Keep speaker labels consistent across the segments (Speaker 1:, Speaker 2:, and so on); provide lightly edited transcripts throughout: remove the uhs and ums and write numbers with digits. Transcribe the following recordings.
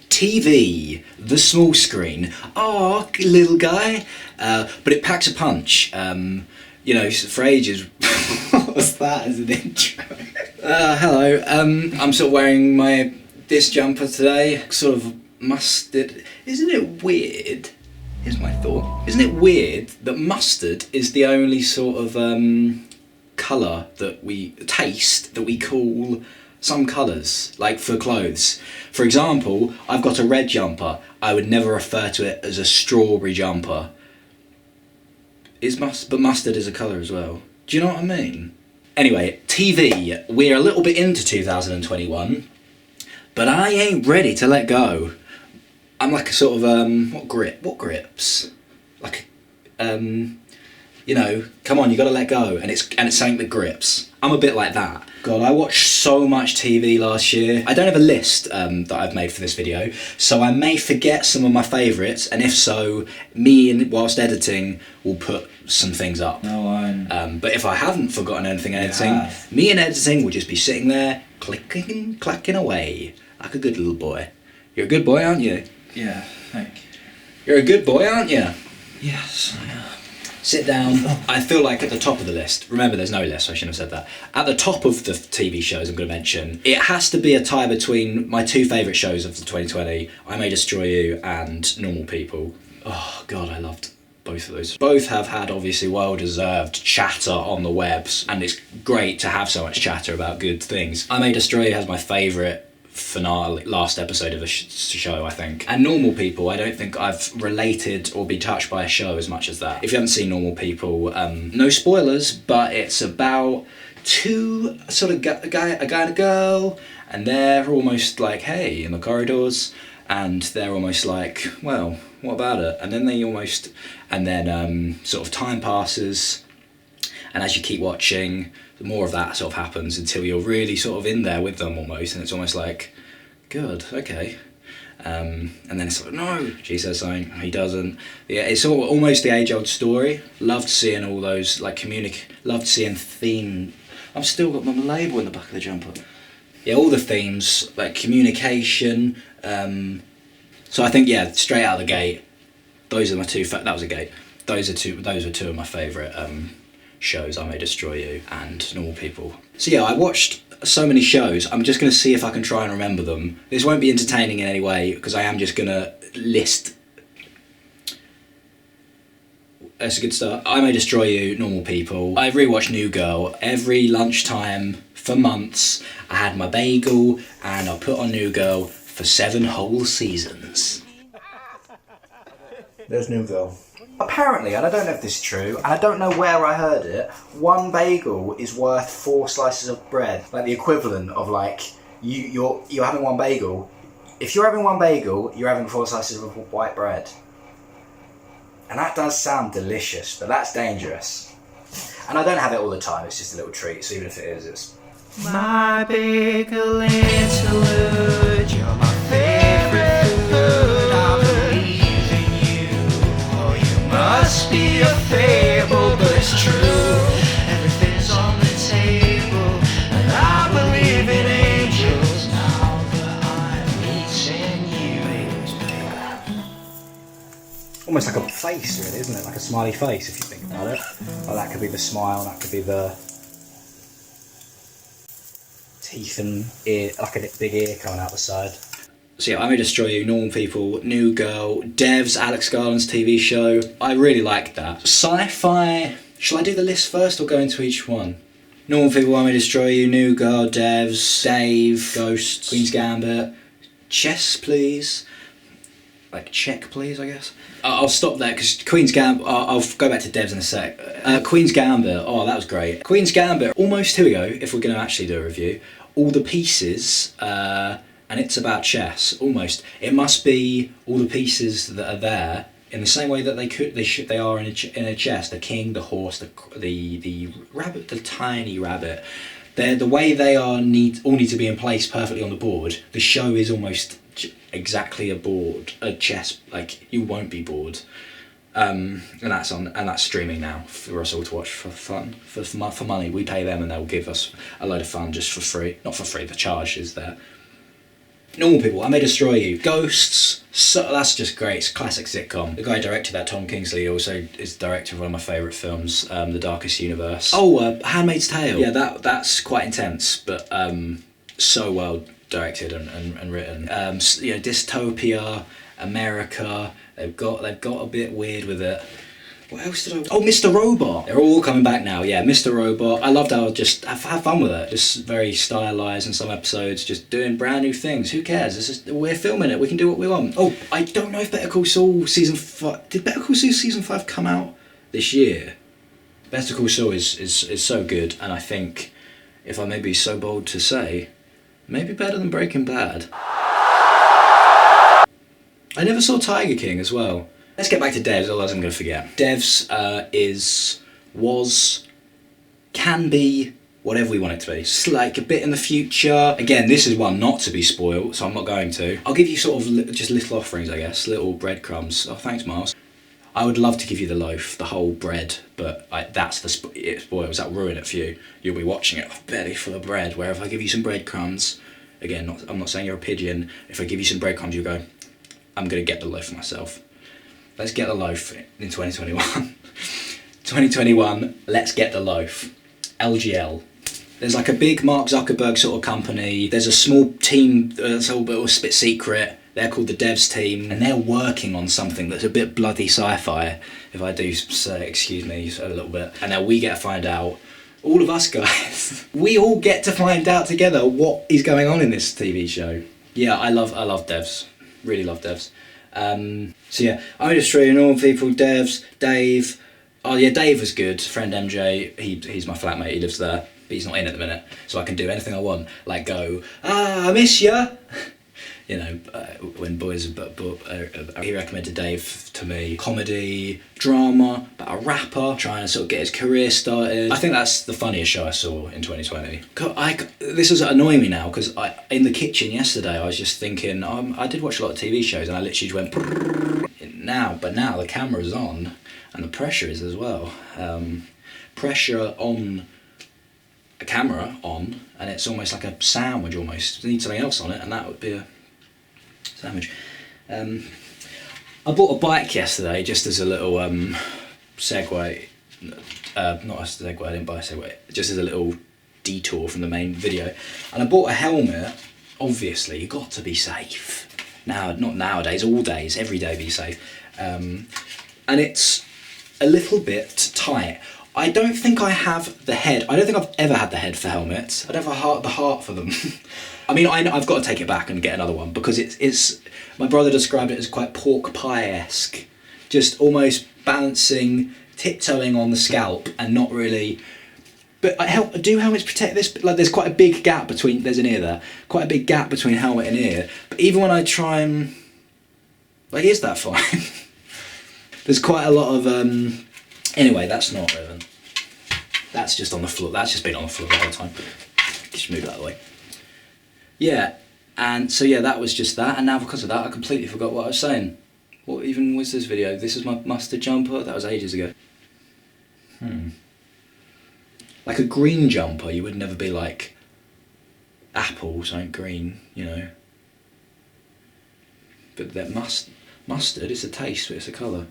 Speaker 1: TV, the small screen. Oh, little guy. But it packs a punch. You know, for ages. What was that as an intro? Hello. I'm sort of wearing this jumper today. Sort of mustard. Isn't it weird? Here's my thought. Isn't it weird that mustard is the only sort of colour that we call some colours, like for clothes? For example, I've got a red jumper. I would never refer to it as a strawberry jumper. But mustard is a colour as well. Do you know what I mean? Anyway, TV. We're a little bit into 2021, but I ain't ready to let go. I'm like a sort of what grips? Like you know, come on, you gotta let go, and it's something that grips. I'm a bit like that. God, I watched so much TV last year. I don't have a list that I've made for this video, so I may forget some of my favourites, and if so, whilst editing, will put some things up.
Speaker 2: No,
Speaker 1: but if I haven't forgotten anything editing, me and editing will just be sitting there, clacking away, like a good little boy. You're a good boy, aren't you?
Speaker 2: Yeah, thank you.
Speaker 1: You're a good boy, aren't you?
Speaker 2: Yes, I am.
Speaker 1: Sit down. I feel like at the top of the list, remember there's no list, so I shouldn't have said that. At the top of the TV shows I'm going to mention, it has to be a tie between my two favourite shows of the 2020, I May Destroy You and Normal People. Oh God, I loved both of those. Both have had obviously well-deserved chatter on the webs, and it's great to have so much chatter about good things. I May Destroy You has my favourite finale, last episode of a show, I think. And Normal People, I don't think I've related or been touched by a show as much as that. If you haven't seen Normal People, no spoilers, but it's about two sort of a guy and a girl, and they're almost like, hey, in the corridors, and they're almost like, well, what about it? And then sort of time passes, and as you keep watching, the more of that sort of happens until you're really sort of in there with them almost, and it's almost like, good, okay. And then it's like, no, she says something, he doesn't. Yeah, it's almost the age-old story. Loved seeing all those, like, loved seeing theme. I've still got my label in the back of the jumper. Yeah, all the themes, like communication. So I think, yeah, straight out of the gate, those are my two, that was a gate. Those are two of my favourite shows, I May Destroy You and Normal People. So yeah, I watched so many shows. I'm just going to see if I can try and remember them. This won't be entertaining in any way because I am just going to list. That's a good start. I May Destroy You, Normal People. I've rewatched New Girl every lunchtime for months. I had my bagel and I put on New Girl for 7 whole seasons. There's New Girl. Apparently, and I don't know if this is true, and I don't know where I heard it, 1 bagel is worth 4 slices of bread. Like the equivalent of like, you're having 1 bagel. If you're having 1 bagel, you're having 4 slices of white bread. And that does sound delicious, but that's dangerous. And I don't have it all the time, it's just a little treat, so even if it is, it's...
Speaker 2: My bagel interlude, you're my favourite food, I believe in you. Oh, you must be a fable, but it's true. Everything's on the table, and I believe in angels now that I'm meeting you.
Speaker 1: Almost like a face, really, isn't it? Like a smiley face, if you think about it. Well, that could be the smile, that could be the teeth and ear, like a big ear coming out the side. So yeah, I May Destroy You, Normal People, New Girl, Devs, Alex Garland's TV show. I really liked that. Sci-fi, shall I do the list first or go into each one? Normal People, I May Destroy You, New Girl, Devs, Dave, Ghosts, Queen's Gambit, Chess Please. Like check please, I guess. I'll stop there because Queen's Gambit, I'll go back to Devs in a sec. Queen's Gambit, oh that was great. Queen's Gambit, almost, here we go, if we're going to actually do a review. All the pieces, and it's about chess, almost. It must be all the pieces that are there in the same way that they are in a chess. The king, the horse, the rabbit, the tiny rabbit. The way they all need to be in place perfectly on the board. The show is almost exactly a chess, like you won't be bored. And that's streaming now for us all to watch for fun, for money. We pay them and they'll give us a load of fun just for free. Not for free, the charge is there. Normal People, I May Destroy You, Ghosts. So that's just great. It's a classic sitcom. The guy who directed that, Tom Kingsley, also is the director of one of my favourite films, The Darkest Universe. Oh, Handmaid's Tale. Yeah, that's quite intense, but so well directed and written. You know, Dystopia, America. They've got a bit weird with it. What else did I... Oh, Mr. Robot. They're all coming back now. Yeah, Mr. Robot. I loved how just have fun with it. Just very stylised in some episodes, just doing brand new things. Who cares? We're filming it. We can do what we want. Oh, I don't know if Better Call Saul season 5... Did Better Call Saul season 5 come out this year? Better Call Saul is so good, and I think, if I may be so bold to say, maybe better than Breaking Bad. I never saw Tiger King as well. Let's get back to Devs, otherwise I'm going to forget. Devs can be whatever we want it to be. It's like a bit in the future. Again, this is one not to be spoiled, so I'm not going to. I'll give you sort of just little offerings, I guess, little breadcrumbs. Oh, thanks, Myles. I would love to give you the loaf, the whole bread, but that's the spoils. That'll ruin it for you. You'll be watching it, belly full of bread. Where if I give you some breadcrumbs, again, I'm not saying you're a pigeon. If I give you some breadcrumbs, you go, I'm going to get the loaf myself. Let's get the loaf in 2021. 2021, let's get the loaf. LGL. There's like a big Mark Zuckerberg sort of company. There's a small team that's a bit secret. They're called the Devs team, and they're working on something that's a bit bloody sci-fi, if I do say, excuse me, a little bit. And now we get to find out, all of us guys, we all get to find out together what is going on in this TV show. Yeah, I love Devs. Really love Devs. So yeah, I May Destroy You, Normal People, Devs, Dave. Oh yeah, Dave was good. Friend MJ, he's my flatmate. He lives there, but he's not in at the minute, so I can do anything I want. Like go, I miss ya. You know, when boys. He recommended Dave to me. Comedy, drama, about a rapper trying to sort of get his career started. I think that's the funniest show I saw in 2020. This is annoying me now because in the kitchen yesterday I was just thinking I did watch a lot of TV shows and I literally just went but now the camera's on and the pressure is as well. Pressure on a camera on, and it's almost like a sandwich almost. You need something else on it, and that would be a sandwich. I bought a bike yesterday just as a little segue. Not a segue, I didn't buy a segue. Just as a little detour from the main video. And I bought a helmet. Obviously, you've got to be safe. Now, not nowadays, all days, every day be safe. And it's a little bit tight. I don't think I have the head. I don't think I've ever had the head for helmets. I don't have the heart for them. I mean, I've got to take it back and get another one because it's. My brother described it as quite pork pie-esque, just almost balancing, tiptoeing on the scalp, and not really. But do helmets protect this? Like, there's quite a big gap between. There's an ear there. Quite a big gap between helmet and ear. But even when I try and, like, is that fine? There's quite a lot of. Anyway, that's not relevant. That's just on the floor. That's just been on the floor the whole time. Just move that out of the way. Yeah, and so yeah, that was just that. And now because of that, I completely forgot what I was saying. What even was this video? This is my mustard jumper. That was ages ago. Like a green jumper, you would never be like apple, something green, you know. But that mustard, it's a taste, but it's a colour.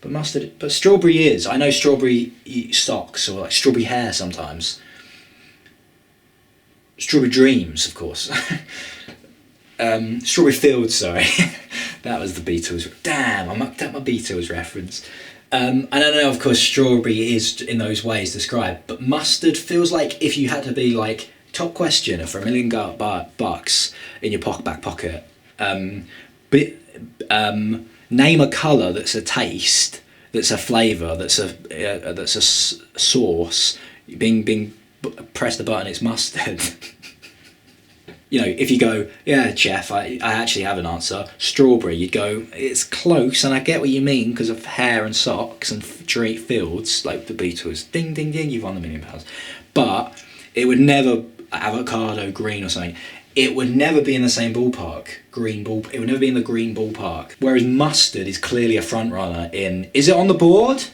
Speaker 1: But strawberry is. I know strawberry socks or like strawberry hair sometimes. Strawberry dreams, of course. Strawberry fields, sorry. That was the Beatles. Damn, I mucked up my Beatles reference. And I know, of course, strawberry is in those ways described, but mustard feels like if you had to be like, top question for $1 million bucks in your back pocket. Name a colour that's a taste, that's a flavour, that's a sauce. Being press the button, it's mustard. You know, if you go, yeah, chef, I actually have an answer. Strawberry, you'd go, it's close, and I get what you mean because of hair and socks and fields, like the Beatles. Ding, ding, ding, you've won £1 million. But it would never, avocado, green or something, it would never be in the same ballpark. It would never be in the green ballpark. Whereas mustard is clearly a front runner in, is it on the board?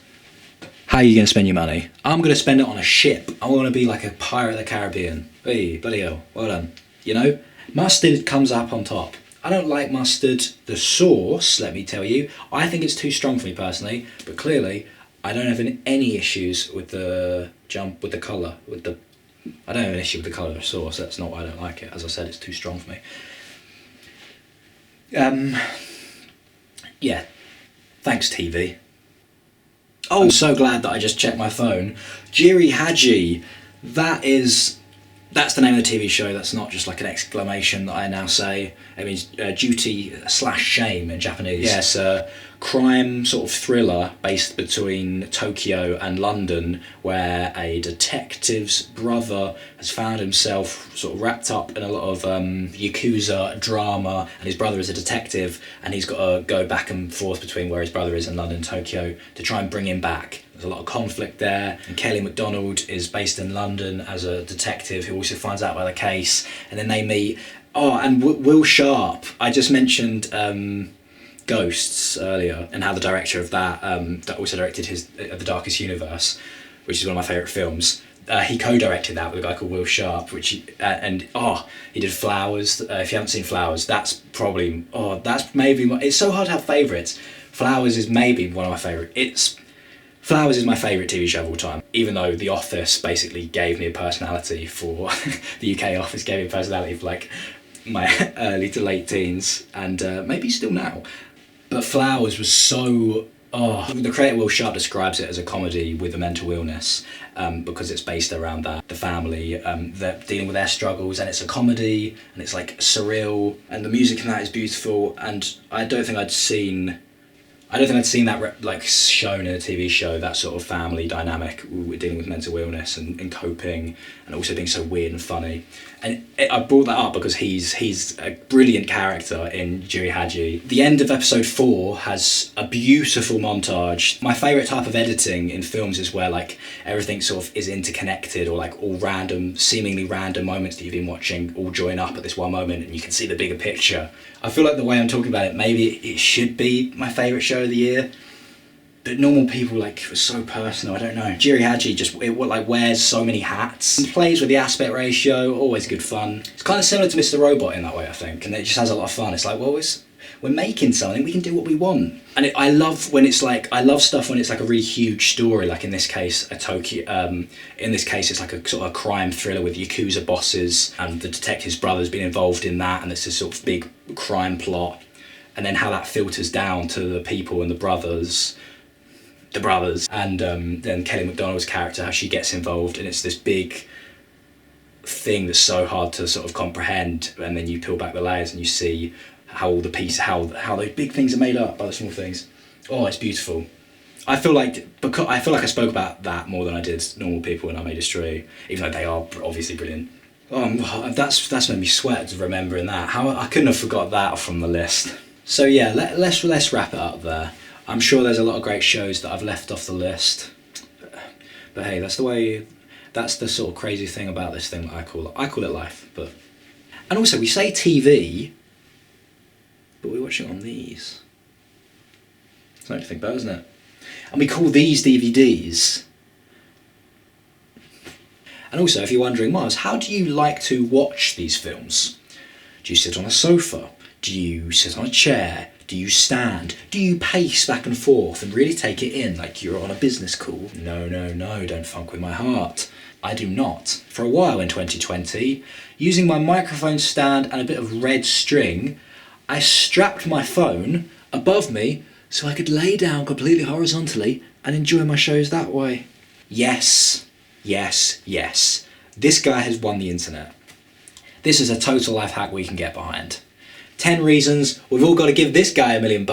Speaker 1: How are you going to spend your money? I'm going to spend it on a ship. I want to be like a pirate of the Caribbean. Hey, bloody hell, well done. You know? Mustard comes up on top. I don't like mustard. The sauce, let me tell you, I think it's too strong for me personally, but clearly I don't have any issues with the colour, I don't have an issue with the colour of the sauce. That's not why I don't like it. As I said, it's too strong for me. Yeah, thanks TV. Oh, I'm so glad that I just checked my phone. Giri Haji, that's the name of the TV show. That's not just like an exclamation that I now say. It means duty/shame in Japanese. Yes, crime sort of thriller based between Tokyo and London, where a detective's brother has found himself sort of wrapped up in a lot of Yakuza drama, and his brother is a detective, and he's got to go back and forth between where his brother is in London and Tokyo to try and bring him back. There's a lot of conflict there, and Kelly MacDonald is based in London as a detective who also finds out about the case, and then they meet. Oh, and Will Sharp. I just mentioned Ghosts earlier, and how the director of that also directed The Darkest Universe, which is one of my favourite films. He co-directed that with a guy called Will Sharp, he did Flowers. If you haven't seen Flowers, that's maybe it's so hard to have favourites. Flowers is maybe one of my favourite. Flowers is my favourite TV show of all time, even though The Office basically gave me a personality for the UK Office gave me a personality for like my early to late teens, and maybe still now. But Flowers was so... the creator Will Sharp describes it as a comedy with a mental illness, because it's based around that, the family, they're dealing with their struggles, and it's a comedy, and it's like surreal, and the music in that is beautiful, and I don't think I'd seen that like shown in a TV show, that sort of family dynamic dealing with mental illness and coping, and also being so weird and funny. And I brought that up because he's a brilliant character in Giri Haji. The end of episode 4 has a beautiful montage. My favourite type of editing in films is where like everything sort of is interconnected, or like all seemingly random moments that you've been watching all join up at this one moment, and you can see the bigger picture. I feel like the way I'm talking about it, maybe it should be my favourite show of the year, but Normal People, like, was so personal, I don't know. Giri Haji wears so many hats. He plays with the aspect ratio, always good fun. It's kind of similar to Mr. Robot in that way, I think, and it just has a lot of fun. It's like, well, we're making something, we can do what we want. And I love stuff when it's like a really huge story, like in this case, it's like a sort of a crime thriller with Yakuza bosses, and the detective's brother's been involved in that, and it's this sort of big crime plot, and then how that filters down to the people and the brothers, and then Kelly MacDonald's character, how she gets involved, and it's this big thing that's so hard to sort of comprehend, and then you peel back the layers and you see how all the pieces, how those big things are made up by the small things. Oh, it's beautiful. I feel like I spoke about that more than I did Normal People and I May Destroy, even though they are obviously brilliant. That's made me sweat remembering that. How I couldn't have forgot that from the list. So yeah, let's wrap it up there. I'm sure there's a lot of great shows that I've left off the list, but hey, that's the sort of crazy thing about this thing that I call it life. And also we say TV, but we're watching on these. Something to think about, isn't it? And we call these DVDs. And also, if you're wondering, Myles, how do you like to watch these films? Do you sit on a sofa? Do you sit on a chair? Do you stand? Do you pace back and forth and really take it in like you're on a business call? No, don't funk with my heart. I do not. For a while in 2020, using my microphone stand and a bit of red string, I strapped my phone above me so I could lay down completely horizontally and enjoy my shows that way. Yes. This guy has won the internet. This is a total life hack we can get behind. 10 reasons we've all got to give this guy $1 million.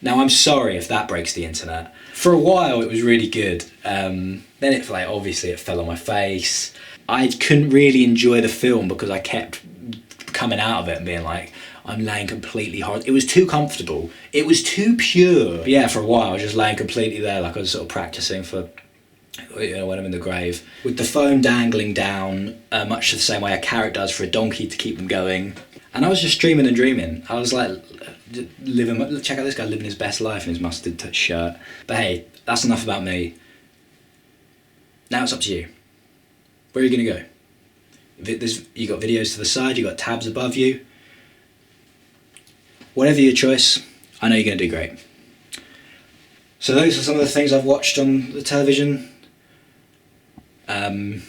Speaker 1: Now I'm sorry if that breaks the internet. For a while it was really good. Then obviously it fell on my face. I couldn't really enjoy the film because I kept coming out of it and being like, I'm laying completely hard. It was too comfortable. It was too pure. But yeah, for a while I was just laying completely there, like I was sort of practicing for, when I'm in the grave. With the phone dangling down, much the same way a carrot does for a donkey to keep them going. And I was just dreaming and dreaming. I was like, check out this guy living his best life in his mustard shirt. But hey, that's enough about me. Now it's up to you. Where are you going to go? You got videos to the side, you got tabs above you. Whatever your choice, I know you're going to do great. So those are some of the things I've watched on the television. And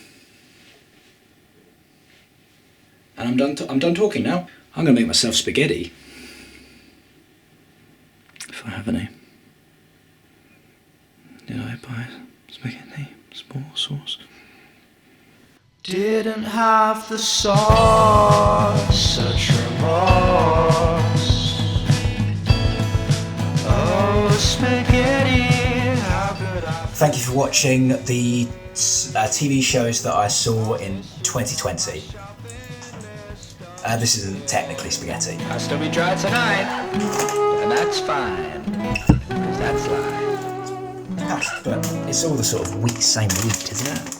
Speaker 1: I'm done talking now. I'm going to make myself spaghetti. If I have any. Did I buy spaghetti? Small sauce.
Speaker 2: Didn't have the sauce, such remorse. Oh, spaghetti, how could I...
Speaker 1: Thank you for watching the TV shows that I saw in 2020. This isn't technically spaghetti.
Speaker 2: I'll still be dry tonight, and that's fine, because that's life.
Speaker 1: But it's all the sort of same wheat, isn't it?